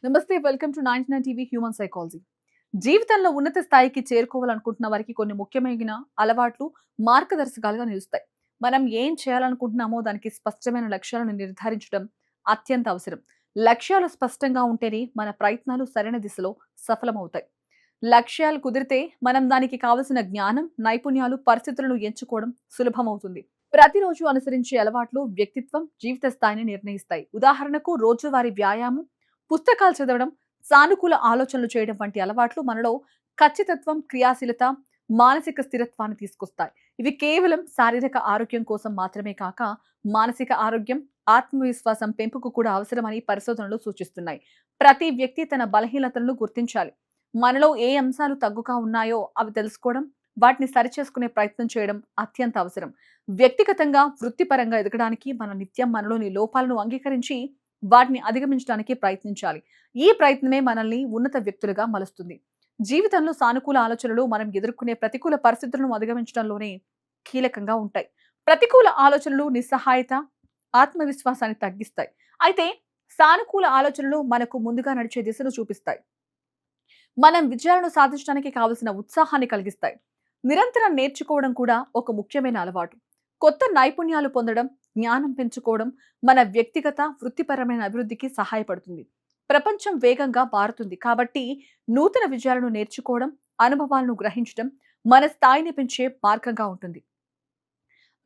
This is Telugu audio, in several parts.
నమస్తే, welcome to 99 TV human psychology. జీవితంలో ఉన్నత స్థాయికి చేరుకోవాలనుకుంటున్న వారికి కొన్ని ముఖ్యమైన అలవాట్లు మార్గదర్శకాలుగా నిలుస్తాయి. మనం ఏం చేయాలనుకుంటున్నామో దానికి స్పష్టమైన లక్ష్యాలను నిర్ధారించడం అత్యంత అవసరం. లక్ష్యాలు స్పష్టంగా ఉంటేనే మన ప్రయత్నాలు సరైన దిశలో సఫలమవుతాయి. లక్ష్యాలు కుదిరితే మనం దానికి కావలసిన జ్ఞానం, నైపుణ్యాలు, పరిస్థితులను ఎంచుకోవడం సులభమవుతుంది. ప్రతిరోజు అనుసరించే అలవాట్లు వ్యక్తిత్వం, జీవిత స్థాయిని నిర్ణయిస్తాయి. ఉదాహరణకు రోజువారీ వ్యాయామం, పుస్తకాలు చదవడం, సానుకూల ఆలోచనలు చేయడం వంటి అలవాట్లు మనలో ఖచ్చితత్వం, క్రియాశీలత, మానసిక స్థిరత్వాన్ని తీసుకొస్తాయి. ఇవి కేవలం శారీరక ఆరోగ్యం కోసం మాత్రమే కాక మానసిక ఆరోగ్యం, ఆత్మవిశ్వాసం పెంపుకు కూడా అవసరమని పరిశోధనలు సూచిస్తున్నాయి. ప్రతి వ్యక్తి తన బలహీనతలను గుర్తించాలి. మనలో ఏ అంశాలు తగ్గుగా ఉన్నాయో అవి తెలుసుకోవడం, వాటిని సరిచేసుకునే ప్రయత్నం చేయడం అత్యంత అవసరం. వ్యక్తిగతంగా, వృత్తిపరంగా ఎదగడానికి మనం నిత్యం మనలోని లోపాలను అంగీకరించి వాటిని అధిగమించడానికి ప్రయత్నించాలి. ఈ ప్రయత్నమే మనల్ని ఉన్నత వ్యక్తులుగా మలుస్తుంది. జీవితంలో సానుకూల ఆలోచనలు మనం ఎదుర్కొనే ప్రతికూల పరిస్థితులను అధిగమించడంలోనే కీలకంగా ఉంటాయి. ప్రతికూల ఆలోచనలు నిస్సహాయత, ఆత్మవిశ్వాసాన్ని తగ్గిస్తాయి. అయితే సానుకూల ఆలోచనలు మనకు ముందుగా నడిచే దిశను చూపిస్తాయి. మనం విజయాలను సాధించడానికి కావలసిన ఉత్సాహాన్ని కలిగిస్తాయి. నిరంతరం నేర్చుకోవడం కూడా ఒక ముఖ్యమైన అలవాటు. కొత్త నైపుణ్యాలు పొందడం, జ్ఞానం పెంచుకోవడం మన వ్యక్తిగత, వృత్తిపరమైన అభివృద్ధికి సహాయపడుతుంది. ప్రపంచం వేగంగా మారుతుంది కాబట్టి నూతన విజయాలను నేర్చుకోవడం, అనుభవాలను గ్రహించడం మన స్థాయిని పెంచే మార్గంగా ఉంటుంది.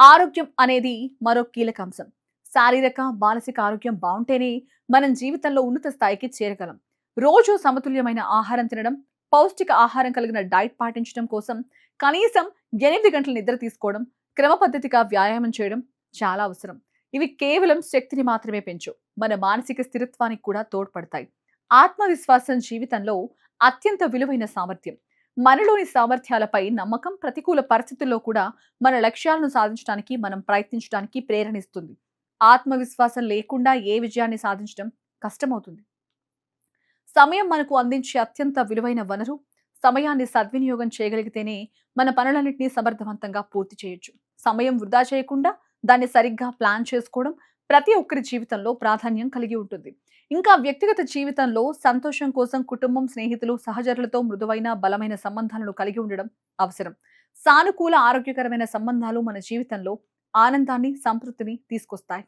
ఆరోగ్యం అనేది మరో కీలక అంశం. శారీరక, మానసిక ఆరోగ్యం బాగుంటేనే మనం జీవితంలో ఉన్నత స్థాయికి చేరగలం. రోజు సమతుల్యమైన ఆహారం తినడం, పౌష్టిక ఆహారం కలిగిన డైట్ పాటించడం కోసం కనీసం 8 గంటల నిద్ర తీసుకోవడం, క్రమ పద్ధతిగా వ్యాయామం చేయడం చాలా అవసరం. ఇవి కేవలం శక్తిని మాత్రమే పెంచు, మన మానసిక స్థిరత్వానికి కూడా తోడ్పడతాయి. ఆత్మవిశ్వాసం జీవితంలో అత్యంత విలువైన సామర్థ్యం. మనలోని సామర్థ్యాలపై నమ్మకం ప్రతికూల పరిస్థితుల్లో కూడా మన లక్ష్యాలను సాధించడానికి మనం ప్రయత్నించడానికి ప్రేరణిస్తుంది. ఆత్మవిశ్వాసం లేకుండా ఏ విజయాన్ని సాధించడం కష్టమవుతుంది. సమయం మనకు అందించే అత్యంత విలువైన వనరు. సమయాన్ని సద్వినియోగం చేయగలిగితేనే మన పనులన్నింటినీ సమర్థవంతంగా పూర్తి చేయొచ్చు. సమయం వృధా చేయకుండా దాన్ని సరిగ్గా ప్లాన్ చేసుకోవడం ప్రతి ఒక్కరి జీవితంలో ప్రాధాన్యం కలిగి ఉంటుంది. ఇంకా వ్యక్తిగత జీవితంలో సంతోషం కోసం కుటుంబం, స్నేహితులు, సహచరులతో మృదువైన, బలమైన సంబంధాలను కలిగి ఉండడం అవసరం. సానుకూల, ఆరోగ్యకరమైన సంబంధాలు మన జీవితంలో ఆనందాన్ని, సంతృప్తిని తీసుకొస్తాయి.